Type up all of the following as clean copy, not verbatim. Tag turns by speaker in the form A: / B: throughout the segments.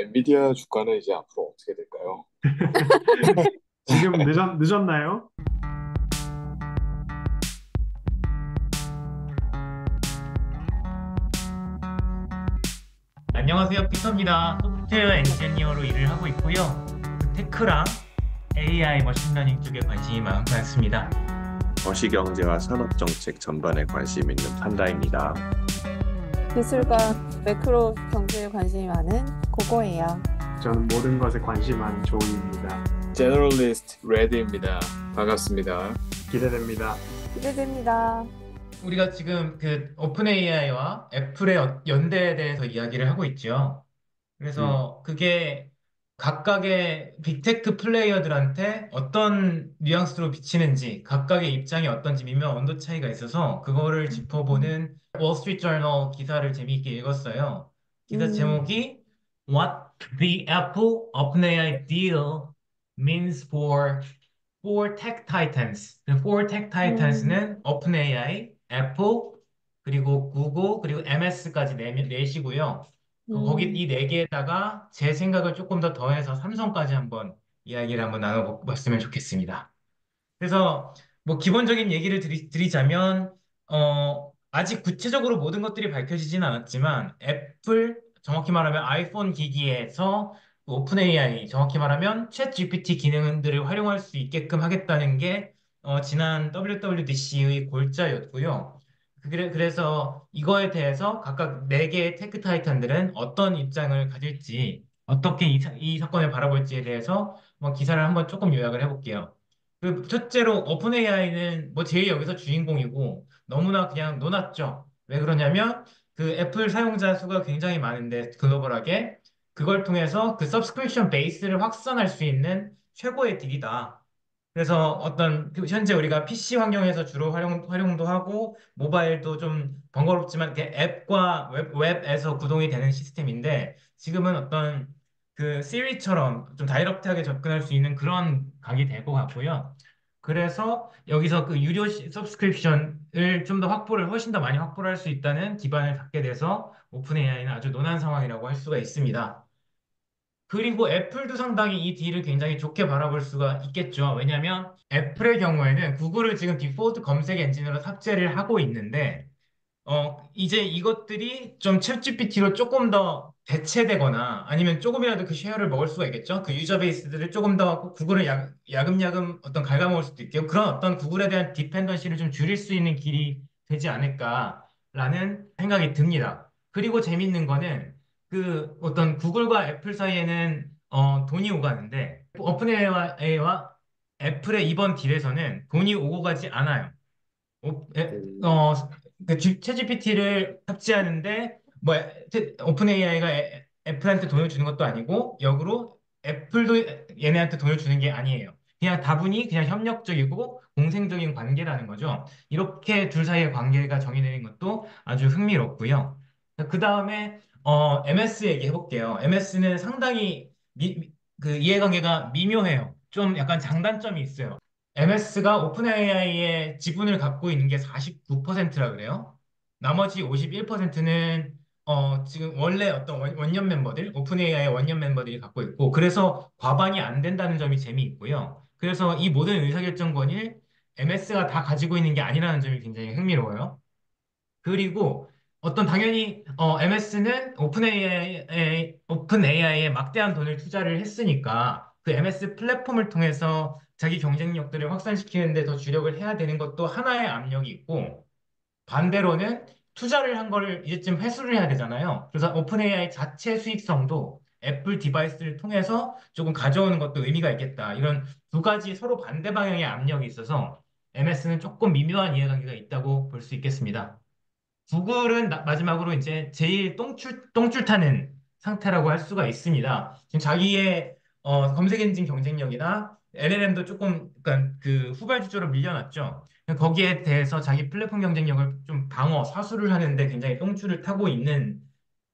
A: 엔비디아 주가는 이제 앞으로 어떻게 될까요?
B: 지금 늦었나요?
C: 안녕하세요. 피터입니다. 소프트웨어 엔지니어로 일을 하고 있고요. 테크랑 AI 머신러닝 쪽에 관심이 많습니다.
D: 거시경제와 산업정책 전반에 관심 있는 판다입니다.
E: 기술과 매크로 경제에 관심이 많은 고고예요.
B: 저는 모든 것에 관심 많은 조이입니다.
A: 제너럴리스트 레드입니다. 반갑습니다.
B: 기대됩니다.
E: 기대됩니다.
C: 우리가 지금 그 오픈 AI와 애플의 연대에 대해서 이야기를 하고 있죠.
B: 음,
C: 그래서 그게 각각의 빅테크 플레이어들한테 어떤 뉘앙스로 비치는지, 각각의 입장이 어떤지 미묘한 온도 차이가 있어서 그거를 짚어보는 월스트리트저널 기사를 재미있게 읽었어요. 기사
E: 음,
C: 제목이 What the Apple OpenAI deal means for tech titans. 그 for tech
E: 음,
C: titans는 OpenAI, 애플, 그리고 구글, 그리고 MS까지 넷이고요. 거기
E: 음,
C: 이 네 개에다가 제 생각을 조금 더 더해서 삼성까지 한번 이야기를 한번 나눠봤으면 좋겠습니다. 그래서 뭐 기본적인 얘기를 드리자면 아직 구체적으로 모든 것들이 밝혀지진 않았지만 애플 정확히 말하면 아이폰 기기에서 오픈 AI 정확히 말하면 챗 GPT 기능들을 활용할 수 있게끔 하겠다는 게 지난 WWDC의 골자였고요. 그래서 이거에 대해서 각각 네 개의 테크 타이탄들은 어떤 입장을 가질지 어떻게 이 사건을 바라볼지에 대해서 기사를 한번 조금 요약을 해볼게요. 그 첫째로 오픈 AI는 뭐 제일 여기서 주인공이고 너무나 그냥 놀았죠. 왜 그러냐면 그 애플 사용자 수가 굉장히 많은데 글로벌하게 그걸 통해서 그 서브스크립션 베이스를 확산할 수 있는 최고의 딜이다. 그래서 어떤 현재 우리가 PC 환경에서 주로 활용도 하고 모바일도 좀 번거롭지만 이렇게 앱과 웹에서 구동이 되는 시스템인데 지금은 어떤 그 시리처럼 좀 다이렉트하게 접근할 수 있는 그런 각이 될 것 같고요. 그래서 여기서 그 유료 서브스크립션을 좀 더 확보를 훨씬 더 많이 확보를 할 수 있다는 기반을 갖게 돼서 오픈 AI는 아주 논한 상황이라고 할 수가 있습니다. 그리고 애플도 상당히 이 딜을 굉장히 좋게 바라볼 수가 있겠죠. 왜냐하면 애플의 경우에는 구글을 지금 디폴트 검색 엔진으로 탑재를 하고 있는데 이제 이것들이 좀 챗GPT로 조금 더 대체되거나 아니면 조금이라도 그 쉐어를 먹을 수가 있겠죠. 그 유저 베이스들을 조금 더 구글을 야금야금 어떤 갉아먹을 수도 있고 그런 어떤 구글에 대한 디펜던시를 좀 줄일 수 있는 길이 되지 않을까라는 생각이 듭니다. 그리고 재밌는 거는 그 어떤 구글과 애플 사이에는 돈이 오가는데 오픈 AI와 애플의 이번 딜에서는 돈이 오고 가지 않아요. 오, 에,
B: 음,
C: 어, 그 챗GPT를 탑재하는데 뭐 오픈 AI가 애플한테 돈을 주는 것도 아니고 역으로 애플도 얘네한테 돈을 주는 게 아니에요. 그냥 다분히 그냥 협력적이고 공생적인 관계라는 거죠. 이렇게 둘 사이의 관계가 정의되는 것도 아주 흥미롭고요. 그 다음에 MS 얘기해 볼게요. MS는 상당히 그 이해관계가 미묘해요. 좀 약간 장단점이 있어요. MS가 오픈 AI의 지분을 갖고 있는 게 49%라 그래요. 나머지 51%는 지금 원래 어떤 원년 멤버들, 오픈 AI의 원년 멤버들이 갖고 있고, 그래서 과반이 안 된다는 점이 재미있고요. 그래서 이 모든 의사결정권을 MS가 다 가지고 있는 게 아니라는 점이 굉장히 흥미로워요. 그리고 어떤 당연히 MS는 오픈 AI에 막대한 돈을 투자를 했으니까 그 MS 플랫폼을 통해서 자기 경쟁력들을 확산시키는 데 더 주력을 해야 되는 것도 하나의 압력이 있고 반대로는 투자를 한 거를 이제쯤 회수를 해야 되잖아요. 그래서 오픈 AI 자체 수익성도 애플 디바이스를 통해서 조금 가져오는 것도 의미가 있겠다. 이런 두 가지 서로 반대 방향의 압력이 있어서 MS는 조금 미묘한 이해관계가 있다고 볼 수 있겠습니다. 구글은 마지막으로 이제 제일 똥줄 타는 상태라고 할 수가 있습니다. 지금 자기의 검색 엔진 경쟁력이나 LLM도 조금 그러니까 그 후발주자로 밀려났죠. 거기에 대해서 자기 플랫폼 경쟁력을 좀 사수를 하는데 굉장히 똥줄을 타고 있는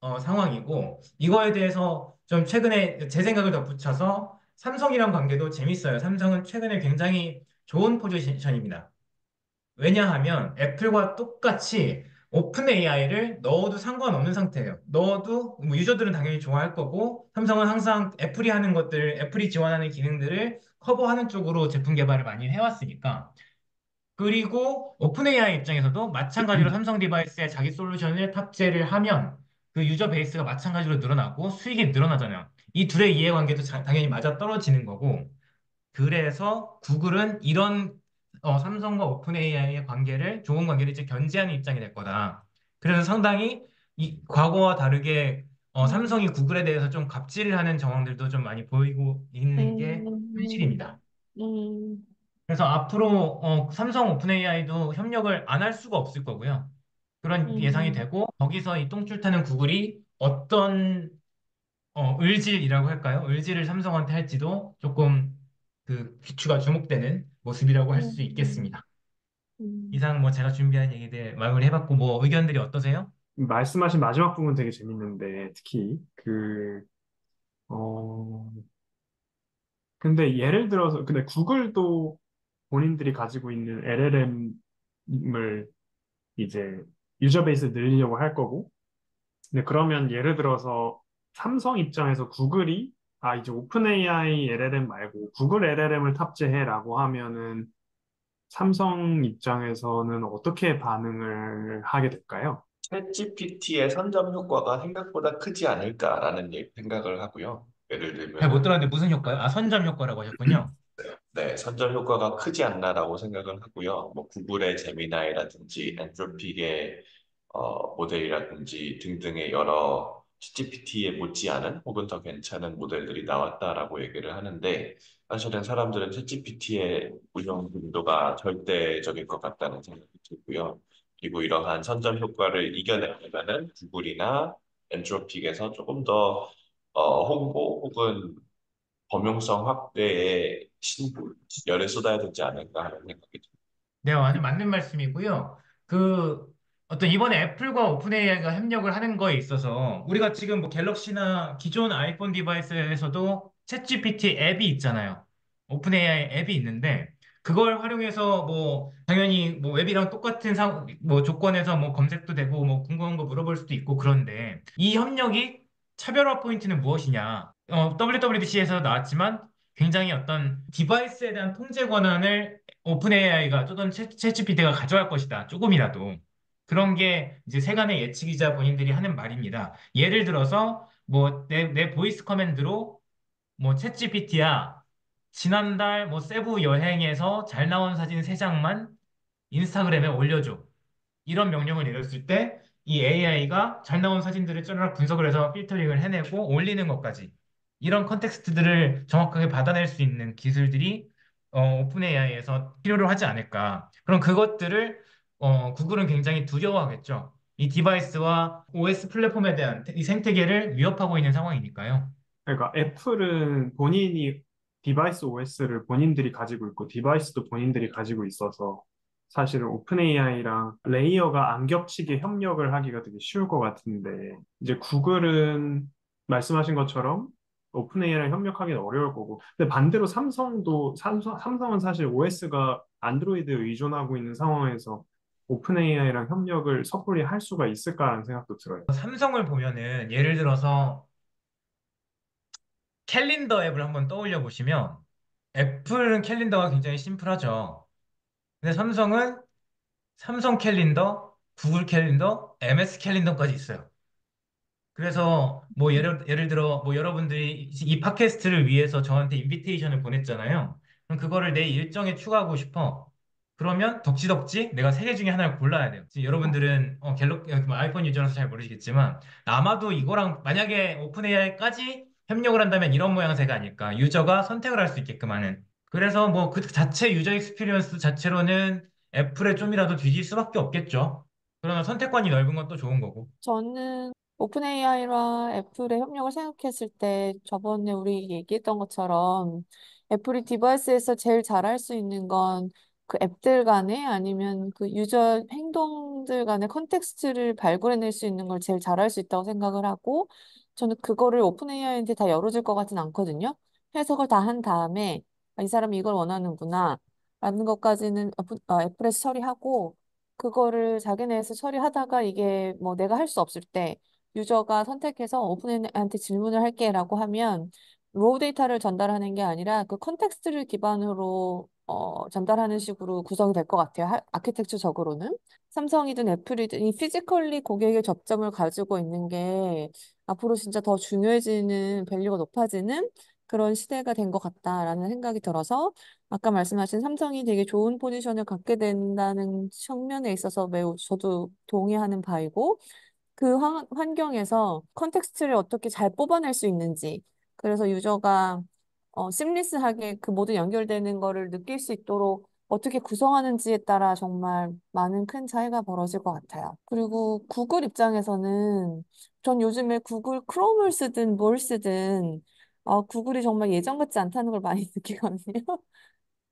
C: 상황이고 이거에 대해서 좀 최근에 제 생각을 덧붙여서 삼성이랑 관계도 재밌어요. 삼성은 최근에 굉장히 좋은 포지션입니다. 왜냐하면 애플과 똑같이 오픈 AI를 넣어도 상관없는 상태예요. 넣어도 뭐 유저들은 당연히 좋아할 거고 삼성은 항상 애플이 하는 것들, 애플이 지원하는 기능들을 커버하는 쪽으로 제품 개발을 많이 해왔으니까. 그리고 오픈 AI 입장에서도 마찬가지로 삼성 디바이스에 자기 솔루션을 탑재를 하면 그 유저 베이스가 마찬가지로 늘어나고 수익이 늘어나잖아요. 이 둘의 이해관계도 당연히 맞아 떨어지는 거고 그래서 구글은 이런 삼성과 오픈 AI의 관계를 좋은 관계를 이제 견제하는 입장이 될 거다. 그래서 상당히 이 과거와 다르게
E: 음,
C: 삼성이 구글에 대해서 좀 갑질을 하는 정황들도 좀 많이 보이고 있는 게
E: 음,
C: 현실입니다.
E: 음,
C: 그래서 앞으로 삼성 오픈 AI도 협력을 안 할 수가 없을 거고요. 그런 예상이
E: 음,
C: 되고 거기서 이 똥줄 타는 구글이 어떤 을질이라고 할까요? 을질을 삼성한테 할지도 조금 그 귀추가 주목되는 모습이라고 할 수
E: 음,
C: 있겠습니다.
E: 음.
C: 이상 뭐 제가 준비한 얘기들 마무리해봤고 뭐 의견들이 어떠세요?
B: 말씀하신 마지막 부분 되게 재밌는데, 특히, 어, 근데 예를 들어서, 근데 구글도 본인들이 가지고 있는 LLM을 이제 유저 베이스 늘리려고 할 거고, 근데 그러면 예를 들어서 삼성 입장에서 구글이 이제 오픈 AI LLM 말고 구글 LLM을 탑재해라고 하면은 삼성 입장에서는 어떻게 반응을 하게 될까요?
D: 챗GPT의 선점 효과가 생각보다 크지 않을까라는 생각을 하고요. 예를
C: 잘 못
D: 들면은
C: 들었는데 무슨 효과요? 아, 선점 효과라고 하셨군요.
D: 네, 선점 효과가 크지 않나라고 생각을 하고요. 뭐 구글의 제미나이라든지 엔트로픽의 모델이라든지 등등의 여러 ChatGPT에 못지않은 혹은 더 괜찮은 모델들이 나왔다라고 얘기를 하는데 사실은 사람들은 챗GPT의 운영 빈도가 절대적일 것 같다는 생각이 들고요. 그리고 이러한 선점 효과를 이겨내려면은 구글이나 엔트로픽에서 조금 더 홍보 혹은 범용성 확대에 열을 쏟아야 되지 않을까 하는 생각이 듭니다.
C: 네, 완전 맞는 말씀이고요. 그 어떤 이번에 애플과 오픈 AI가 협력을 하는 거에 있어서 우리가 지금 뭐 갤럭시나 기존 아이폰 디바이스에서도 챗GPT 앱이 있잖아요. 오픈 AI 앱이 있는데 그걸 활용해서 뭐 당연히 뭐 웹이랑 똑같은 뭐 조건에서 뭐 검색도 되고 뭐 궁금한 거 물어볼 수도 있고 그런데 이 협력이 차별화 포인트는 무엇이냐? WWDC에서 나왔지만 굉장히 어떤 디바이스에 대한 통제 권한을 오픈 AI가 또는 챗GPT가 가져갈 것이다. 조금이라도. 그런 게 이제 세간의 예측이자 본인들이 하는 말입니다. 예를 들어서 뭐 내 보이스 커맨드로 뭐 챗GPT야 지난달 뭐 세부 여행에서 잘 나온 사진 세장만 인스타그램에 올려줘. 이런 명령을 내렸을 때 이 AI가 잘 나온 사진들을 쩌르륵 분석을 해서 필터링을 해내고 올리는 것까지 이런 컨텍스트들을 정확하게 받아낼 수 있는 기술들이 오픈 AI에서 필요로 하지 않을까. 그럼 그것들을 구글은 굉장히 두려워하겠죠. 이 디바이스와 OS 플랫폼에 대한 이 생태계를 위협하고 있는 상황이니까요.
B: 그러니까 애플은 본인이 디바이스 OS를 본인들이 가지고 있고 디바이스도 본인들이 가지고 있어서 사실은 오픈 AI랑 레이어가 안 겹치게 협력을 하기가 되게 쉬울 것 같은데 이제 구글은 말씀하신 것처럼 오픈 AI랑 협력하기는 어려울 거고 근데 반대로 삼성은 사실 OS가 안드로이드에 의존하고 있는 상황에서 오픈 AI랑 협력을 섣불리 할 수가 있을까라는 생각도 들어요.
C: 삼성을 보면은 예를 들어서 캘린더 앱을 한번 떠올려 보시면 애플은 캘린더가 굉장히 심플하죠. 근데 삼성은 삼성 캘린더, 구글 캘린더, MS 캘린더까지 있어요. 그래서 뭐 예를 들어 뭐 여러분들이 이 팟캐스트를 위해서 저한테 인비테이션을 보냈잖아요. 그럼 그거를 내 일정에 추가하고 싶어. 그러면 덕지덕지 내가 세 개 중에 하나를 골라야 돼요. 지금 여러분들은 뭐 아이폰 유저라서 잘 모르시겠지만 아마도 이거랑 만약에 오픈 AI까지 협력을 한다면 이런 모양새가 아닐까. 유저가 선택을 할 수 있게끔 하는. 그래서 뭐 그 자체 유저 익스피리언스 자체로는 애플에 좀이라도 뒤질 수밖에 없겠죠. 그러나 선택권이 넓은 건 또 좋은 거고.
E: 저는 오픈 AI와 애플의 협력을 생각했을 때 저번에 우리 얘기했던 것처럼 애플이 디바이스에서 제일 잘할 수 있는 건 그 앱들 간에 아니면 그 유저 행동들 간의 컨텍스트를 발굴해낼 수 있는 걸 제일 잘할 수 있다고 생각을 하고 저는 그거를 오픈 AI한테 다 열어줄 것 같진 않거든요. 해석을 다 한 다음에 이 사람이 이걸 원하는구나 라는 것까지는 애플에서 처리하고 그거를 자기네에서 처리하다가 이게 뭐 내가 할 수 없을 때 유저가 선택해서 오픈AI한테 질문을 할게라고 하면 로우 데이터를 전달하는 게 아니라 그 컨텍스트를 기반으로 전달하는 식으로 구성이 될 것 같아요. 아키텍처적으로는. 삼성이든 애플이든 이 피지컬리 고객의 접점을 가지고 있는 게 앞으로 진짜 더 중요해지는 밸류가 높아지는 그런 시대가 된 것 같다라는 생각이 들어서 아까 말씀하신 삼성이 되게 좋은 포지션을 갖게 된다는 측면에 있어서 매우 저도 동의하는 바이고 그 환경에서 컨텍스트를 어떻게 잘 뽑아낼 수 있는지 그래서 유저가 심리스하게 그 모든 연결되는 거를 느낄 수 있도록 어떻게 구성하는지에 따라 정말 많은 큰 차이가 벌어질 것 같아요. 그리고 구글 입장에서는 전 요즘에 구글 크롬을 쓰든 뭘 쓰든 구글이 정말 예전 같지 않다는 걸 많이 느끼거든요.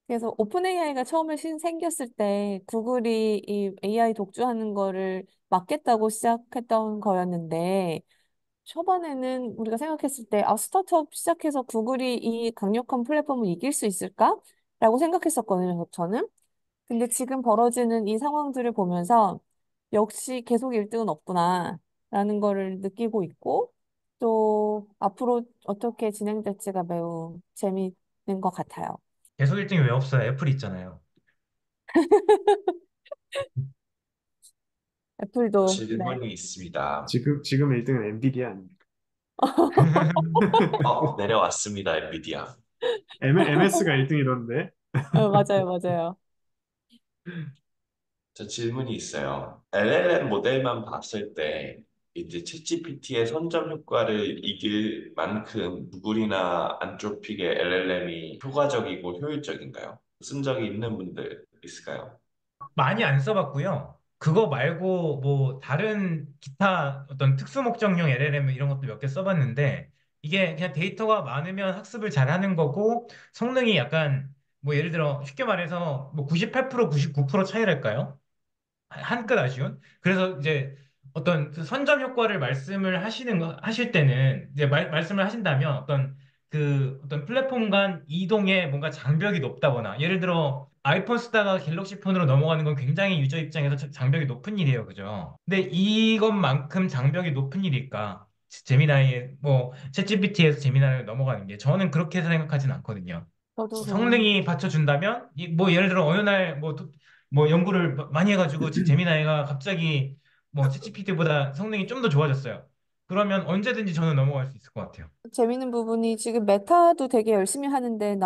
E: 그래서 오픈 AI가 처음에 생겼을 때 구글이 이 AI 독주하는 거를 막겠다고 시작했던 거였는데 초반에는 우리가 생각했을 때 스타트업 시작해서 구글이 이 강력한 플랫폼을 이길 수 있을까? 라고 생각했었거든요, 저는. 근데 지금 벌어지는 이 상황들을 보면서 역시 계속 1등은 없구나 라는 거를 느끼고 있고 또 앞으로 어떻게 진행될지가 매우 재미있는 것 같아요.
C: 계속 1등이 왜 없어요? 애플 있잖아요.
E: 애플도, 네.
D: 질문이 있습니다.
B: 지금 1등은 엔비디아 아닙니까?
D: 내려왔습니다, 엔비디아.
B: MS가 1등이던데.
E: 맞아요, 맞아요.
D: 저 질문이 있어요. LLM 모델만 봤을 때 이제 챗GPT의 선점 효과를 이길 만큼 구글이나 안트로픽의 LLM이 효과적이고 효율적인가요? 쓴 적이 있는 분들 있을까요?
C: 많이 안 써봤고요. 그거 말고 뭐 다른 기타 어떤 특수 목적용 LLM 이런 것도 몇 개 써봤는데 이게 그냥 데이터가 많으면 학습을 잘하는 거고 성능이 약간 뭐 예를 들어 쉽게 말해서 뭐 98% 99% 차이랄까요? 한끗 아쉬운. 그래서 이제 어떤 그 선점 효과를 하실 때는 이제 말씀을 하신다면 어떤 플랫폼 간 이동에 뭔가 장벽이 높다거나 예를 들어 아이폰 쓰다가 갤럭시 폰으로 넘어가는 건 굉장히 유저 입장에서 장벽이 높은 일이에요, 그죠? 근데 이것만큼 장벽이 높은 일일까? 제미나이의 뭐 챗GPT에서 제미나이로 넘어가는 게 저는 그렇게 생각하진 않거든요.
E: 저도
C: 성능이 받쳐준다면 뭐 예를 들어 어느 날 뭐 연구를 많이 해가지고 제미나이가 갑자기 뭐 챗GPT보다 성능이 좀 더 좋아졌어요. 그러면 언제든지 저는 넘어갈 수 있을 것 같아요.
E: 재밌는 부분이 지금 메타도 되게 열심히 하는데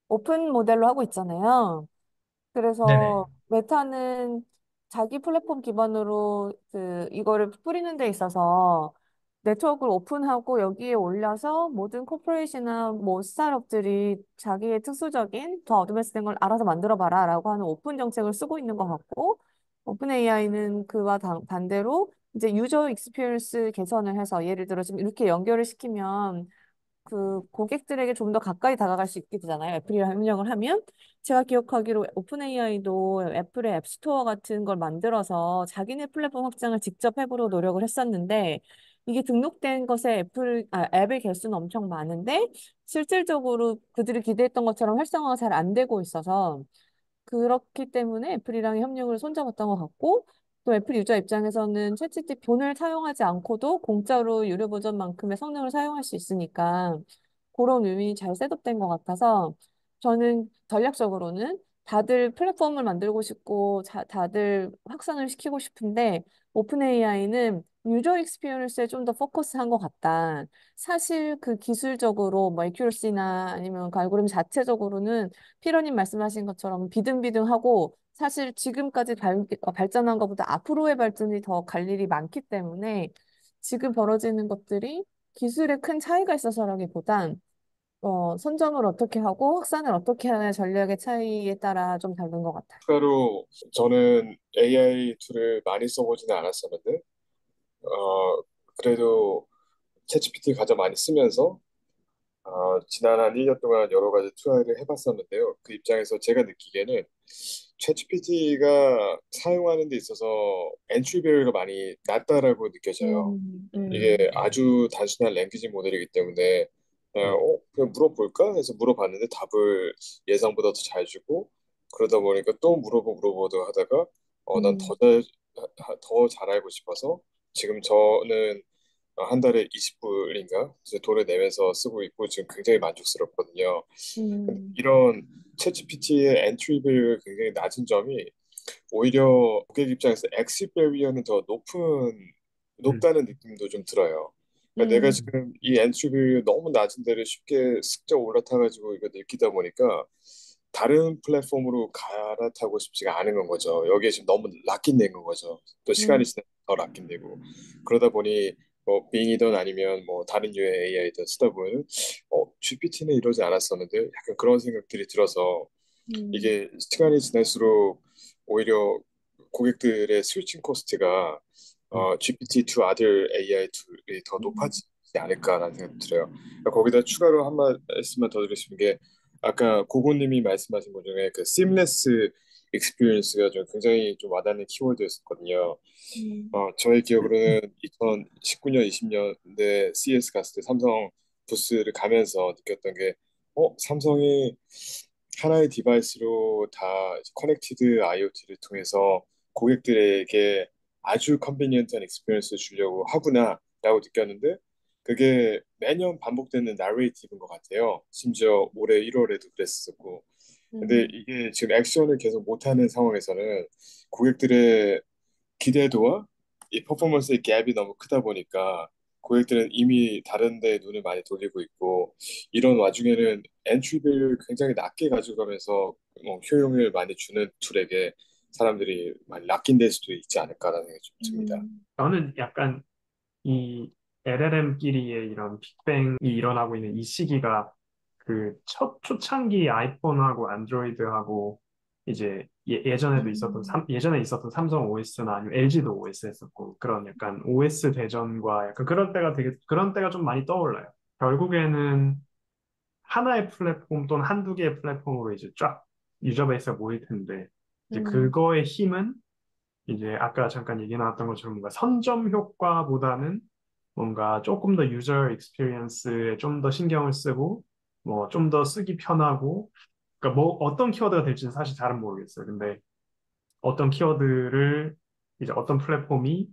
E: 오픈 모델로 하고 있잖아요.
C: 네네.
E: 그래서 메타는 자기 플랫폼 기반으로 이거를 뿌리는 데 있어서 네트워크를 오픈하고 여기에 올려서 모든 코퍼레이션이나 뭐 스타트업들이 자기의 특수적인 더 어드밴스된 걸 알아서 만들어 봐라라고 하는 오픈 정책을 쓰고 있는 것 같고 오픈 AI는 그와 반대로 이제 유저 익스피리언스 개선을 해서 예를 들어 지금 이렇게 연결을 시키면 그 고객들에게 좀 더 가까이 다가갈 수 있게 되잖아요. 애플이랑 협력을 하면. 제가 기억하기로 오픈 AI도 애플의 앱스토어 같은 걸 만들어서 자기네 플랫폼 확장을 직접 해보려고 노력을 했었는데 이게 등록된 것에 앱의 개수는 엄청 많은데 실질적으로 그들이 기대했던 것처럼 활성화가 잘 안 되고 있어서 그렇기 때문에 애플이랑 협력을 손잡았던 것 같고 또 애플 유저 입장에서는 챗GPT 돈을 사용하지 않고도 공짜로 유료 버전만큼의 성능을 사용할 수 있으니까 그런 의미 잘 셋업된 것 같아서 저는 전략적으로는 다들 플랫폼을 만들고 싶고 다들 확산을 시키고 싶은데 오픈 AI는 유저 익스피리언스에 좀 더 포커스한 것 같다. 사실 그 기술적으로 뭐 에큐러시나 아니면 그 알고리즘 자체적으로는 피러님 말씀하신 것처럼 비등비등하고 사실 지금까지 발전한 것보다 앞으로의 발전이 더 갈 일이 많기 때문에 지금 벌어지는 것들이 기술에 큰 차이가 있어서라기보단 선점을 어떻게 하고 확산을 어떻게 하는 전략의 차이에 따라 좀 다른 것 같아요.
A: 추가로 저는 AI 툴을 많이 써보지는 않았었는데, 그래도 챗GPT 가장 많이 쓰면서 지난 한 1년 동안 여러 가지 트라이를 해봤었는데요. 그 입장에서 제가 느끼기에는 챗GPT가 사용하는 데 있어서 엔트리 베리어가 많이 낮다라고 느껴져요. 이게 아주 단순한 랭귀지 모델이기 때문에 그냥 물어볼까 해서 물어봤는데 답을 예상보다 더 잘 주고 그러다 보니까 또 물어보고 하다가 난
E: 음,
A: 더 잘 알고 싶어서 지금 저는 한 달에 20불인가 돈을 내면서 쓰고 있고 지금 굉장히 만족스럽거든요. 근데
E: 음,
A: 이런 챗GPT의 엔트리 밸류가 굉장히 낮은 점이 오히려 고객 입장에서 엑시 베리어는 더
B: 음,
A: 높다는 느낌도 좀 들어요. 그러니까 내가
E: 음,
A: 지금 이 엔트리 밸류 너무 낮은 데를 쉽게 슬쩍 올라타가지고 이거 느끼다 보니까 다른 플랫폼으로 갈아타고 싶지가 않은 건 거죠. 여기에 지금 너무 락인된 건 거죠. 또 시간이
E: 음,
A: 지나면 더 락인되고 그러다 보니 뭐 빙이든 아니면 뭐 다른 유의 AI든 쓰다 보면 GPT는 이러지 않았었는데 약간 그런 생각들이 들어서
E: 음,
A: 이게 시간이 지날수록 오히려 고객들의 스위칭 코스트가
B: 음,
A: GPT to other AI 툴이 더 높아지지 않을까라는 생각이 들어요. 그러니까 거기다 추가로 한 말씀만 더 드리고 싶은 게 아까 고고님이 말씀하신 것 중에 그 seamless experience가 좀 굉장히 좀 와닿는 키워드였었거든요. 저의 기억으로는 2019년, 20년대 CES 갔을 때 삼성 부스를 가면서 느꼈던 게, 삼성이 하나의 디바이스로 다 커넥티드 IoT를 통해서 고객들에게 아주 컨비니언트한 익스피리언스를 주려고 하구나라고 느꼈는데, 그게 매년 반복되는 나레이티브인 것 같아요. 심지어 올해 1월에도 그랬었고. 근데
E: 음,
A: 이게 지금 액션을 계속 못하는 상황에서는 고객들의 기대도와 이 퍼포먼스의 갭이 너무 크다 보니까 고객들은 이미 다른 데 눈을 많이 돌리고 있고 이런 와중에는 엔트리 밸류를 굉장히 낮게 가져가면서 효용을 많이 주는 툴에게 사람들이 많이 낚인될 수도 있지 않을까라는 생각이 좀 듭니다.
B: 저는 약간 이 LLM끼리의 이런 빅뱅이 일어나고 있는 이 시기가 그 첫 초창기 아이폰하고 안드로이드하고 이제 예전에 있었던 삼성 OS나 아니면 LG도 OS 했었고 그런 약간 OS 대전과 약간 그런 때가 좀 많이 떠올라요. 결국에는 하나의 플랫폼 또는 한두 개의 플랫폼으로 이제 쫙 유저 베이스가 모일 텐데 이제
E: 음,
B: 그거의 힘은 이제 아까 잠깐 얘기 나왔던 것처럼 뭔가 선점 효과보다는 뭔가 조금 더 유저 익스피리언스에 좀 더 신경을 쓰고 뭐 좀 더 쓰기 편하고 그러니까 뭐 어떤 키워드가 될지는 사실 잘은 모르겠어요. 근데 어떤 키워드를 이제 어떤 플랫폼이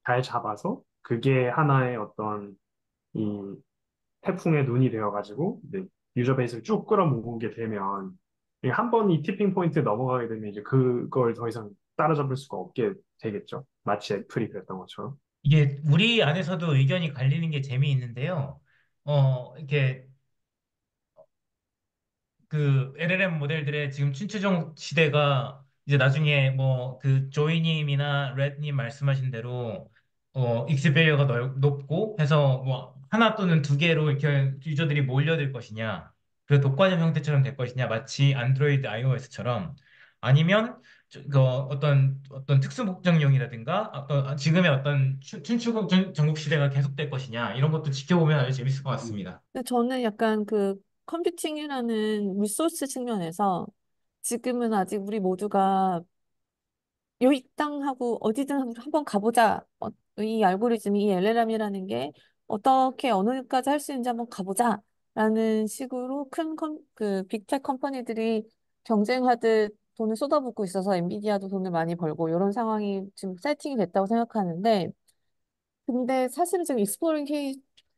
B: 잘 잡아서 그게 하나의 어떤 이 태풍의 눈이 되어가지고 이제 유저 베이스를 쭉 끌어모으게 되면 한 번 이 티핑 포인트 넘어가게 되면 이제 그걸 더 이상 따라잡을 수가 없게 되겠죠. 마치 애플이 그랬던 것처럼.
C: 이게 우리 안에서도 의견이 갈리는 게 재미있는데요. 이렇게 그 LLM 모델들의 지금 춘추전 시대가 이제 나중에 뭐 그 조이님이나 레드님 말씀하신 대로 익스페리어가 높고 해서 뭐 하나 또는 두 개로 이렇게 유저들이 몰려들 것이냐 그 독과점 형태처럼 될 것이냐 마치 안드로이드 iOS처럼 아니면 그 어떤 특수 목적용이라든가 어떤 지금의 어떤 춘추 전국 시대가 계속될 것이냐 이런 것도 지켜보면 아주 재밌을 것
B: 음.
C: 같습니다.
E: 근데 저는 약간 그 컴퓨팅이라는 리소스 측면에서 지금은 아직 우리 모두가 요이 땅 하고 어디든 한번 가보자. 이 알고리즘이 이 LLM이라는 게 어떻게 어느까지 할 수 있는지 한번 가보자. 라는 식으로 그 빅테크 컴퍼니들이 경쟁하듯 돈을 쏟아붓고 있어서 엔비디아도 돈을 많이 벌고 이런 상황이 지금 세팅이 됐다고 생각하는데 근데 사실은 지금 익스플로링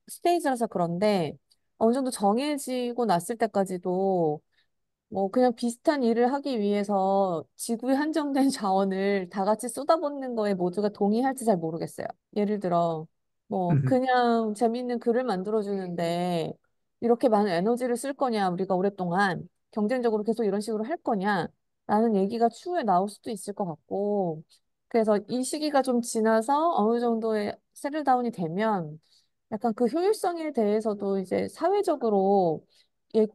E: 스테이지라서 그런데 어느 정도 정해지고 났을 때까지도 뭐 그냥 비슷한 일을 하기 위해서 지구의 한정된 자원을 다 같이 쏟아붓는 거에 모두가 동의할지 잘 모르겠어요. 예를 들어 뭐 그냥 재밌는 글을 만들어주는데 이렇게 많은 에너지를 쓸 거냐 우리가 오랫동안 경쟁적으로 계속 이런 식으로 할 거냐 라는 얘기가 추후에 나올 수도 있을 것 같고 그래서 이 시기가 좀 지나서 어느 정도의 세틀다운이 되면 약간 그 효율성에 대해서도 이제 사회적으로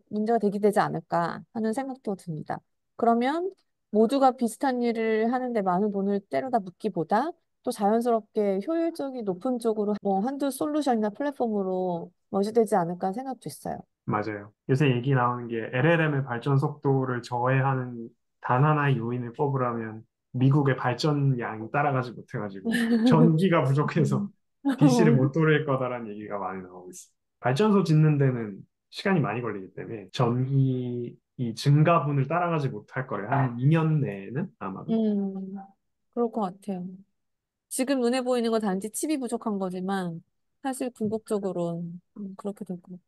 E: 문제가 되게 되지 않을까 하는 생각도 듭니다. 그러면 모두가 비슷한 일을 하는데 많은 돈을 때려다 붓기보다 또 자연스럽게 효율적이 높은 쪽으로 뭐 한두 솔루션이나 플랫폼으로 머지되지 않을까 하는 생각도 있어요.
B: 맞아요. 요새 얘기 나오는 게 LLM의 발전 속도를 저해하는 단 하나의 요인을 뽑으라면 미국의 발전량이 따라가지 못해가지고 전기가 부족해서
E: 음.
B: DC를 못 돌릴 거다라는 얘기가 많이 나오고 있어요. 발전소 짓는 데는 시간이 많이 걸리기 때문에 전기 이 증가분을 따라가지 못할 거래요. 한 2년 내에는 아마도.
E: 음. 그럴 것 같아요. 지금 눈에 보이는 건 단지 칩이 부족한 거지만 사실 궁극적으로는 그렇게 될 것 같아요.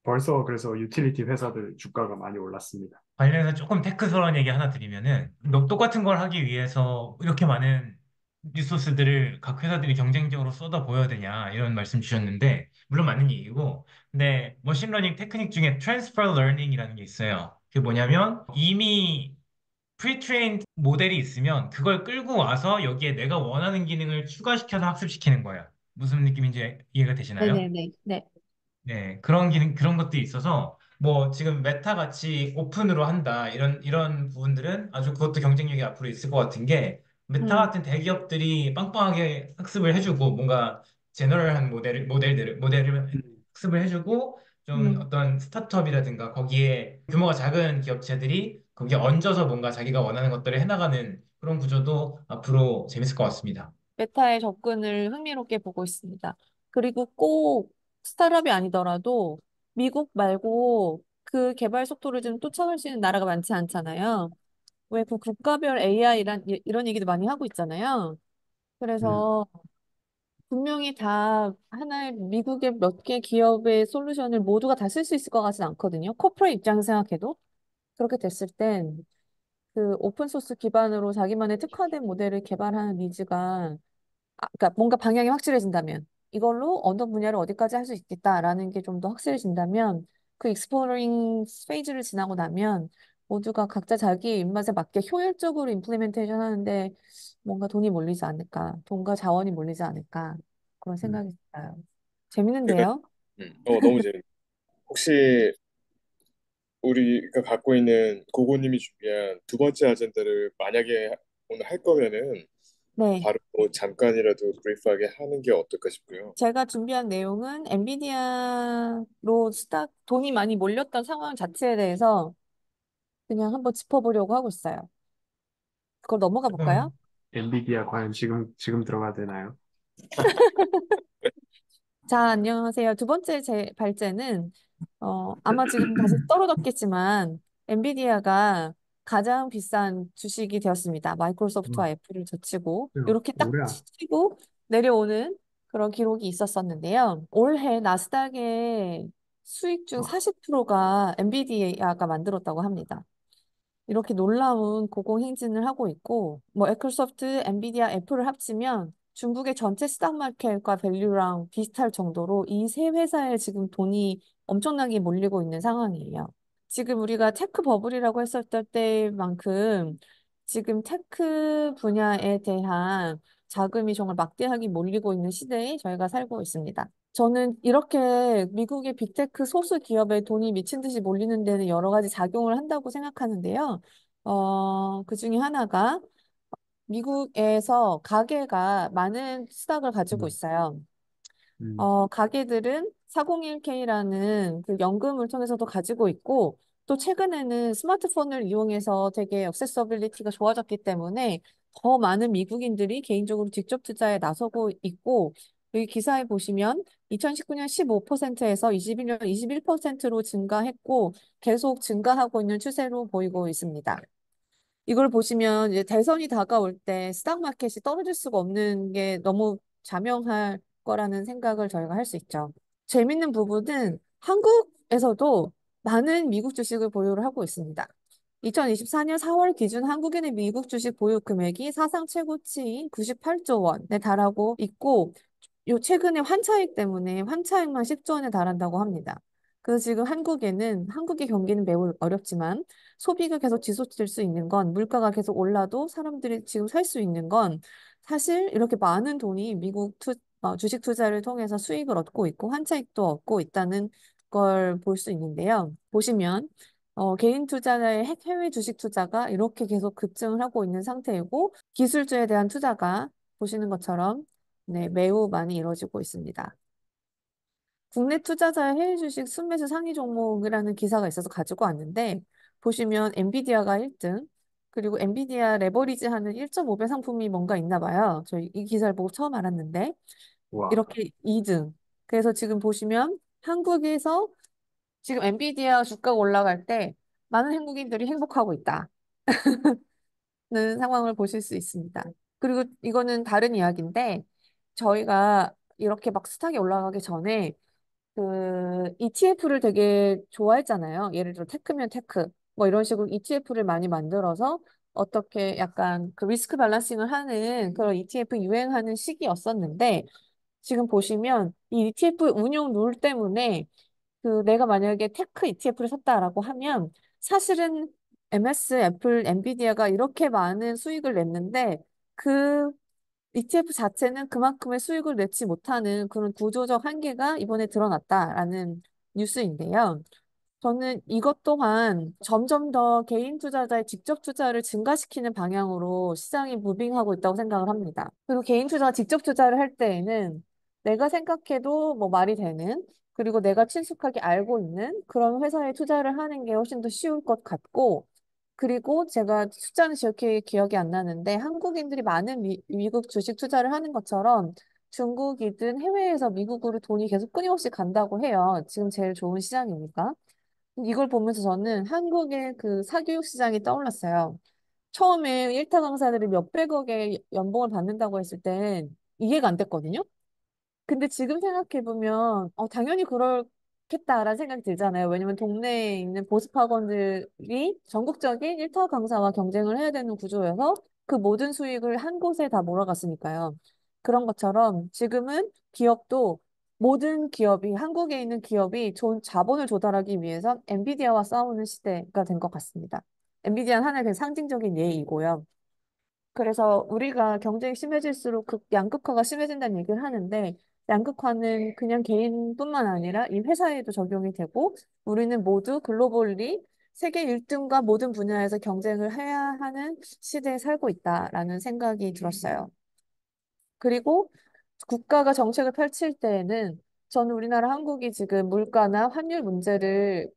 B: 벌써 그래서 유틸리티 회사들 주가가 많이 올랐습니다.
C: 관련해서 조금 테크스러운 얘기 하나 드리면은 똑같은 걸 하기 위해서 이렇게 많은 리소스들을 각 회사들이 경쟁적으로 쏟아 부어야 되냐 이런 말씀 주셨는데 물론 맞는 얘기고 근데 머신러닝 테크닉 중에 트랜스퍼 러닝이라는 게 있어요. 그게 뭐냐면 이미 프리트레인드 모델이 있으면 그걸 끌고 와서 여기에 내가 원하는 기능을 추가시켜서 학습시키는 거예요. 무슨 느낌인지 이해가 되시나요?
E: 네네네. 네.
C: 네, 그런 기능, 그런 것들이 있어서, 뭐, 지금 메타 같이 오픈으로 한다, 이런 부분들은 아주 그것도 경쟁력이 앞으로 있을 것 같은 게, 메타
E: 음,
C: 같은 대기업들이 빵빵하게 학습을 해주고, 뭔가 제너럴한 모델을
B: 음.
C: 학습을 해주고, 좀
E: 음.
C: 어떤 스타트업이라든가, 거기에 규모가 작은 기업체들이 거기에 얹어서 뭔가 자기가 원하는 것들을 해나가는 그런 구조도 앞으로 재밌을 것 같습니다.
E: 메타의 접근을 흥미롭게 보고 있습니다. 그리고 꼭 스타트업이 아니더라도 미국 말고 그 개발 속도를 좀 쫓아갈 수 있는 나라가 많지 않잖아요. 왜 그 국가별 AI란 이런 얘기도 많이 하고 있잖아요.
B: 음.
E: 그래서 분명히 다 하나의 미국의 몇 개 기업의 솔루션을 모두가 다 쓸 수 있을 것 같진 않거든요. 코퍼레 입장에서 생각해도 그렇게 됐을 땐 그 오픈 소스 기반으로 자기만의 특화된 모델을 개발하는 니즈가 그러니까 뭔가 방향이 확실해진다면 이걸로 어떤 분야를 어디까지 할 수 있겠다라는 게 좀 더 확실해진다면 그 익스플로링 페이지를 지나고 나면 모두가 각자 자기 입맛에 맞게 효율적으로 임플리멘테이션 하는데 뭔가 돈이 몰리지 않을까, 돈과 자원이 몰리지 않을까 그런
B: 음.
E: 생각이 들어요.
A: 그러니까
E: 재밌는데요?
A: 너무 재밌. 혹시 우리가 갖고 있는 고고님이 준비한 두 번째 아젠다를 만약에 오늘 할 거면은
E: 네.
A: 바로 잠깐이라도 브리프하게 하는 게 어떨까 싶고요.
E: 제가 준비한 내용은 엔비디아로 돈이 많이 몰렸던 상황 자체에 대해서 그냥 한번 짚어보려고 하고 있어요. 그걸 넘어가 볼까요?
C: 조금,
B: 엔비디아 과연 지금 들어가야 되나요?
E: 자, 안녕하세요. 두 번째 제 발제는, 아마 지금 다시 떨어졌겠지만, 엔비디아가 가장 비싼 주식이 되었습니다. 마이크로소프트와
B: 음.
E: 애플을 제치고,
B: 그래요.
E: 이렇게 딱
B: 올해
E: 치고 내려오는 그런 기록이 있었었는데요. 올해 나스닥의 수익 중
B: 어,
E: 40%가 엔비디아가 만들었다고 합니다. 이렇게 놀라운 고공행진을 하고 있고, 뭐, 마이크로소프트, 엔비디아, 애플을 합치면 중국의 전체 스탁 마켓과 밸류랑 비슷할 정도로 이 세 회사에 지금 돈이 엄청나게 몰리고 있는 상황이에요. 지금 우리가 테크 버블이라고 했었을 때만큼 지금 테크 분야에 대한 자금이 정말 막대하게 몰리고 있는 시대에 저희가 살고 있습니다. 저는 이렇게 미국의 빅테크 소수 기업에 돈이 미친 듯이 몰리는 데는 여러 가지 작용을 한다고 생각하는데요. 그 중에 하나가 미국에서 가계가 많은 스탁을 가지고
B: 음.
E: 있어요.
B: 음.
E: 가게들은 401k라는 그 연금을 통해서도 가지고 있고, 또 최근에는 스마트폰을 이용해서 되게 액세서빌리티가 좋아졌기 때문에 더 많은 미국인들이 개인적으로 직접 투자에 나서고 있고, 여기 기사에 보시면 2019년 15%에서 21년 21%로 증가했고, 계속 증가하고 있는 추세로 보이고 있습니다. 이걸 보시면 이제 대선이 다가올 때 스탁 마켓이 떨어질 수가 없는 게 너무 자명할 거라는 생각을 저희가 할 수 있죠. 재밌는 부분은 한국에서도 많은 미국 주식을 보유를 하고 있습니다. 2024년 4월 기준 한국인의 미국 주식 보유 금액이 사상 최고치인 98조 원에 달하고 있고, 요 최근에 환차익 때문에 환차익만 10조 원에 달한다고 합니다. 그래서 지금 한국에는 한국의 경기는 매우 어렵지만 소비가 계속 지속될 수 있는 건 물가가 계속 올라도 사람들이 지금 살 수 있는 건 사실 이렇게 많은 돈이 주식 투자를 통해서 수익을 얻고 있고 환차익도 얻고 있다는 걸 볼 수 있는데요. 보시면 개인 투자의 해외 주식 투자가 이렇게 계속 급증을 하고 있는 상태이고 기술주에 대한 투자가 보시는 것처럼 네, 매우 많이 이루어지고 있습니다. 국내 투자자의 해외 주식 순매수 상위 종목이라는 기사가 있어서 가지고 왔는데 보시면 엔비디아가 1등 그리고 엔비디아 레버리지 하는 1.5배 상품이 뭔가 있나 봐요. 저희 이 기사를 보고 처음 알았는데
B: 와.
E: 이렇게 2등. 그래서 지금 보시면 한국에서 지금 엔비디아 주가가 올라갈 때 많은 한국인들이 행복하고 있다. 상황을 보실 수 있습니다. 그리고 이거는 다른 이야기인데 저희가 이렇게 막 스탁이 올라가기 전에 그 ETF를 되게 좋아했잖아요. 예를 들어 테크면 테크 뭐 이런 식으로 ETF를 많이 만들어서 어떻게 약간 그 리스크 밸런싱을 하는 그런 ETF 유행하는 시기였었는데 지금 보시면 이 ETF 운용 룰 때문에 그 내가 만약에 테크 ETF를 샀다라고 하면 사실은 MS, 애플, 엔비디아가 이렇게 많은 수익을 냈는데 그 ETF 자체는 그만큼의 수익을 내지 못하는 그런 구조적 한계가 이번에 드러났다라는 뉴스인데요. 저는 이것 또한 점점 더 개인 투자자의 직접 투자를 증가시키는 방향으로 시장이 무빙하고 있다고 생각을 합니다. 그리고 개인 투자가 직접 투자를 할 때에는 내가 생각해도 뭐 말이 되는 그리고 내가 친숙하게 알고 있는 그런 회사에 투자를 하는 게 훨씬 더 쉬울 것 같고 그리고 제가 숫자는 기억이 안 나는데 한국인들이 많은 미국 주식 투자를 하는 것처럼 중국이든 해외에서 미국으로 돈이 계속 끊임없이 간다고 해요. 지금 제일 좋은 시장이니까. 이걸 보면서 저는 한국의 그 사교육 시장이 떠올랐어요. 처음에 일타 강사들이 몇백억의 연봉을 받는다고 했을 땐 이해가 안 됐거든요. 근데 지금 생각해보면, 당연히 그렇겠다라는 생각이 들잖아요. 왜냐면 동네에 있는 보습 학원들이 전국적인 일타 강사와 경쟁을 해야 되는 구조여서 그 모든 수익을 한 곳에 다 몰아갔으니까요. 그런 것처럼 지금은 기업도 모든 기업이, 한국에 있는 기업이 좋은 자본을 조달하기 위해서 엔비디아와 싸우는 시대가 된 것 같습니다. 엔비디아는 하나의 그 상징적인 예이고요. 그래서 우리가 경쟁이 심해질수록 양극화가 심해진다는 얘기를 하는데 양극화는 그냥 개인뿐만 아니라 이 회사에도 적용이 되고 우리는 모두 글로벌리 세계 1등과 모든 분야에서 경쟁을 해야 하는 시대에 살고 있다라는 생각이 들었어요. 그리고 국가가 정책을 펼칠 때에는 저는 우리나라 한국이 지금 물가나 환율 문제를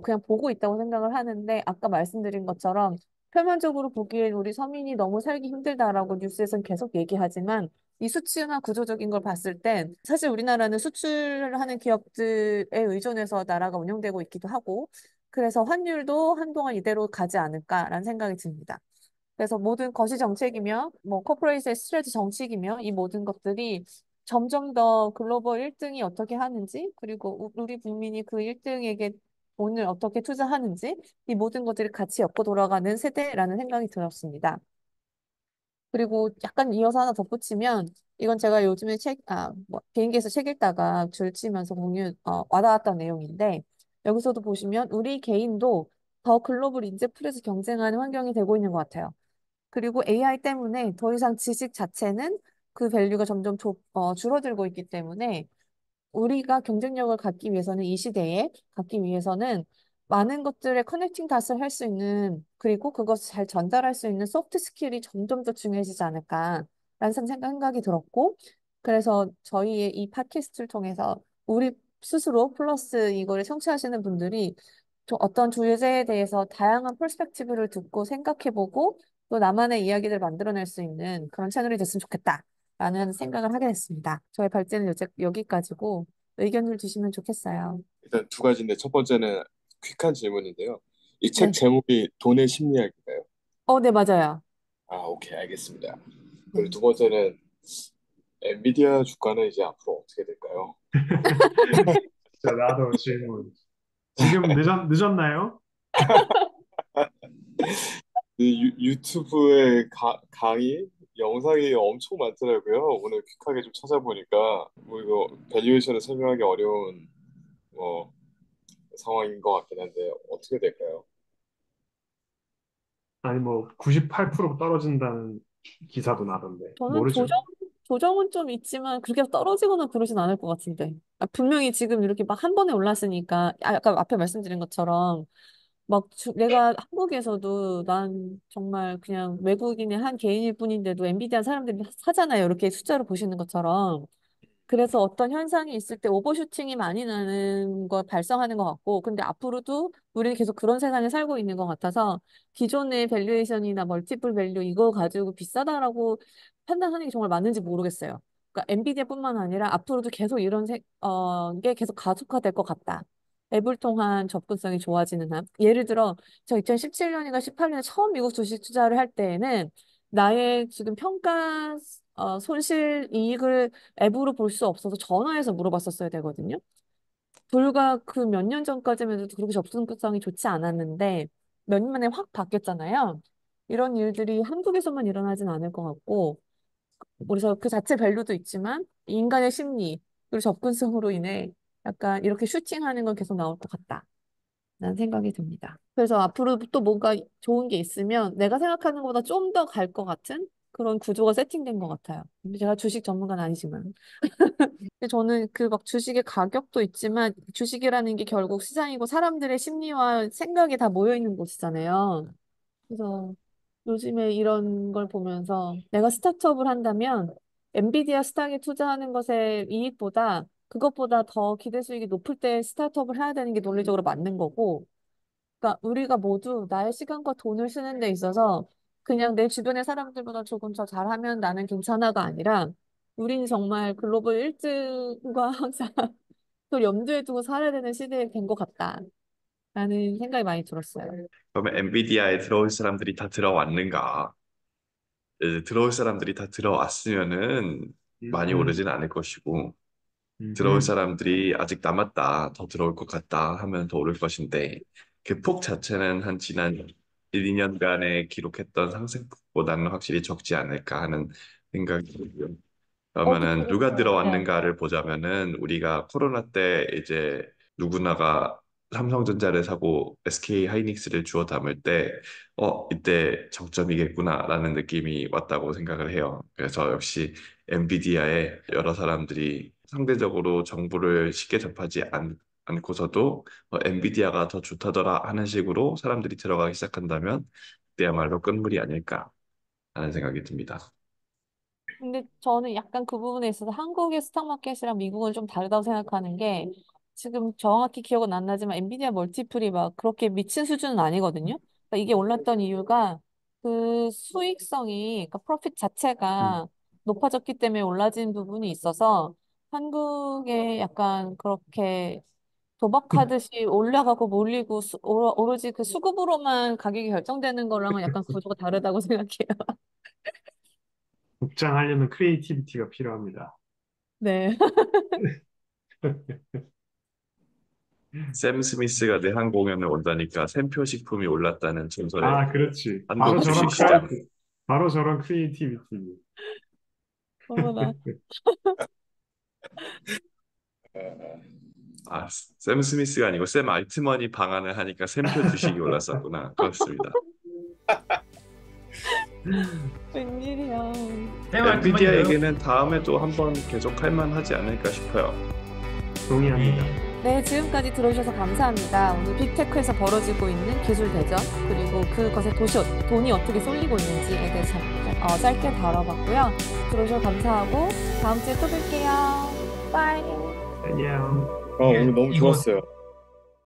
E: 그냥 보고 있다고 생각을 하는데 아까 말씀드린 것처럼 표면적으로 보기엔 우리 서민이 너무 살기 힘들다라고 뉴스에서는 계속 얘기하지만 이 수치나 구조적인 걸 봤을 땐 사실 우리나라는 수출을 하는 기업들에 의존해서 나라가 운영되고 있기도 하고 그래서 환율도 한동안 이대로 가지 않을까라는 생각이 듭니다. 그래서 모든 거시 정책이며 뭐 코퍼레이트의 스트레스 정책이며 이 모든 것들이 점점 더 글로벌 1등이 어떻게 하는지 그리고 우리 국민이 그 1등에게 돈을 어떻게 투자하는지 이 모든 것들이 같이 엮고 돌아가는 세대라는 생각이 들었습니다. 그리고 약간 이어서 하나 덧붙이면 이건 제가 요즘에 뭐 비행기에서 책 읽다가 줄치면서 와닿았던 내용인데 여기서도 보시면 우리 개인도 더 글로벌 인재 풀에서 경쟁하는 환경이 되고 있는 것 같아요. 그리고 AI 때문에 더 이상 지식 자체는 그 밸류가 점점 줄어들고 있기 때문에 우리가 경쟁력을 갖기 위해서는 이 시대에 갖기 위해서는 많은 것들의 커넥팅 닷을 할 수 있는 그리고 그것을 잘 전달할 수 있는 소프트 스킬이 점점 더 중요해지지 않을까라는 생각이 들었고 그래서 저희의 이 팟캐스트를 통해서 우리 스스로 플러스 이거를 청취하시는 분들이 또 어떤 주제에 대해서 다양한 퍼스펙티브를 듣고 생각해보고 또 나만의 이야기를 만들어낼 수 있는 그런 채널이 됐으면 좋겠다라는 생각을 하게 됐습니다. 저의 발제는 여기까지고 의견을 주시면 좋겠어요.
A: 일단 두 가지인데 첫 번째는 퀵한 질문인데요. 이 책
E: 네.
A: 제목이 돈의 심리학인가요?
E: 네, 맞아요.
A: 아, 오케이, 알겠습니다. 그리고
E: 네.
A: 두 번째는 엔비디아 주가는 이제 앞으로 어떻게 될까요?
B: 자, 나도 질문. 지금 늦었나요?
A: 유튜브에 강의 영상이 엄청 많더라고요. 오늘 퀵하게 좀 찾아보니까 뭐 이거 밸류에이션을 설명하기 어려운 뭐 상황인 것 같긴 한데 어떻게 될까요?
B: 아니, 뭐, 98% 떨어진다는 기사도 나던데.
E: 저는
B: 모르죠.
E: 조정은 좀 있지만 그렇게 떨어지거나 그러진 않을 것 같은데. 분명히 지금 이렇게 막 한 번에 올랐으니까, 아까 앞에 말씀드린 것처럼, 내가 한국에서도 난 정말 그냥 외국인의 한 개인일 뿐인데도 엔비디아 사람들이 사잖아요. 이렇게 숫자로 보시는 것처럼. 그래서 어떤 현상이 있을 때 오버슈팅이 많이 나는 걸 발생하는 것 같고, 근데 앞으로도 우리는 계속 그런 세상에 살고 있는 것 같아서 기존의 밸류에이션이나 멀티플 밸류 이거 가지고 비싸다라고 판단하는 게 정말 맞는지 모르겠어요. 그러니까 엔비디아뿐만 아니라 앞으로도 계속 게 계속 가속화될 것 같다. 앱을 통한 접근성이 좋아지는 한. 예를 들어, 저 2017년인가 18년에 처음 미국 주식 투자를 할 때에는 나의 지금 평가, 손실 이익을 앱으로 볼 수 없어서 전화해서 물어봤었어야 되거든요. 불과 그 몇 년 전까지만 해도 그렇게 접근성이 좋지 않았는데 몇 년 만에 확 바뀌었잖아요. 이런 일들이 한국에서만 일어나진 않을 것 같고, 그래서 그 자체 밸류도 있지만 인간의 심리 그리고 접근성으로 인해 약간 이렇게 슈팅하는 건 계속 나올 것 같다. 라는 생각이 듭니다. 그래서 앞으로 또 뭔가 좋은 게 있으면 내가 생각하는 것보다 좀 더 갈 것 같은 그런 구조가 세팅된 것 같아요. 근데 제가 주식 전문가는 아니지만. 근데 저는 그 막 주식의 가격도 있지만 주식이라는 게 결국 시장이고 사람들의 심리와 생각이 다 모여 있는 곳이잖아요. 그래서 요즘에 이런 걸 보면서 내가 스타트업을 한다면 엔비디아 스탁에 투자하는 것의 이익보다 그것보다 더 기대 수익이 높을 때 스타트업을 해야 되는 게 논리적으로 맞는 거고, 그러니까 우리가 모두 나의 시간과 돈을 쓰는 데 있어서 그냥 내 주변의 사람들보다 조금 더 잘하면 나는 괜찮아가 아니라 우리는 정말 글로벌 1등과 항상 그걸 염두에 두고 살아야 되는 시대에 된 것 같다라는 생각이 많이 들었어요.
D: 그러면 엔비디아에 들어올 사람들이 다 들어왔는가? 이제 들어올 사람들이 다 들어왔으면은 많이
B: 음,
D: 오르진 않을 것이고, 들어올
B: 음,
D: 사람들이 아직 남았다, 더 들어올 것 같다 하면 더 오를 것인데, 그 폭 자체는 한 지난 1, 2년간에 기록했던 상승폭보다는 확실히 적지 않을까 하는 생각이 들고요. 그러면은 누가
E: 그렇죠. 네.
D: 들어왔는가를 보자면은 우리가 코로나 때 이제 누구나가 삼성전자를 사고 SK 하이닉스를 주워 담을 때, 이때 정점이겠구나라는 느낌이 왔다고 생각을 해요. 그래서 역시 엔비디아에 여러 사람들이 상대적으로 정보를 쉽게 접하지 않고서도 엔비디아가 더 좋다더라 하는 식으로 사람들이 들어가기 시작한다면 그때야말로 끝물이 아닐까 하는 생각이 듭니다.
E: 근데 저는 약간 그 부분에 있어서 한국의 스탁마켓이랑 미국은 좀 다르다고 생각하는 게 지금 정확히 기억은 안 나지만 엔비디아 멀티플이 막 그렇게 미친 수준은 아니거든요. 그러니까 이게 올랐던 이유가 그 수익성이, 그러니까 프로핏
B: 음.
E: 자체가 높아졌기 때문에 올라진 부분이 있어서 한국에 약간 그렇게 도박하듯이 올라가고 몰리고 오로지 그 수급으로만 가격이 결정되는 거랑은 약간 구조가 다르다고 생각해요.
B: 복장하려면 크리에이티비티가 필요합니다.
E: 네.
D: 샘 스미스가 내한 공연을 온다니까 샘표 식품이 올랐다는 전설의
B: 아, 그렇지.
D: 한국 주식시장.
B: 바로 저런 크리에이티비티.
E: 어머나.
D: 아, 샘 스미스가 아니고 샘 알트먼이 방한을 하니까 샘표 주식이 올랐었구나. 그렇습니다.
E: 웬일이야.
C: 쌤한테만
D: 엔비디아
C: 여러
D: 얘기는 다음에도 한번 계속 할 만하지 않을까 싶어요.
B: 동의합니다.
E: 네, 지금까지 들어주셔서 감사합니다. 오늘 빅테크에서 벌어지고 있는 기술 대전, 그리고 그것에 돈이 어떻게 쏠리고 있는지에 대해서 짧게 다뤄봤고요. 들어주셔서 감사하고, 다음 주에 또 뵐게요. 빠이.
B: 안녕.
A: 오늘 너무
C: 이거
A: 좋았어요.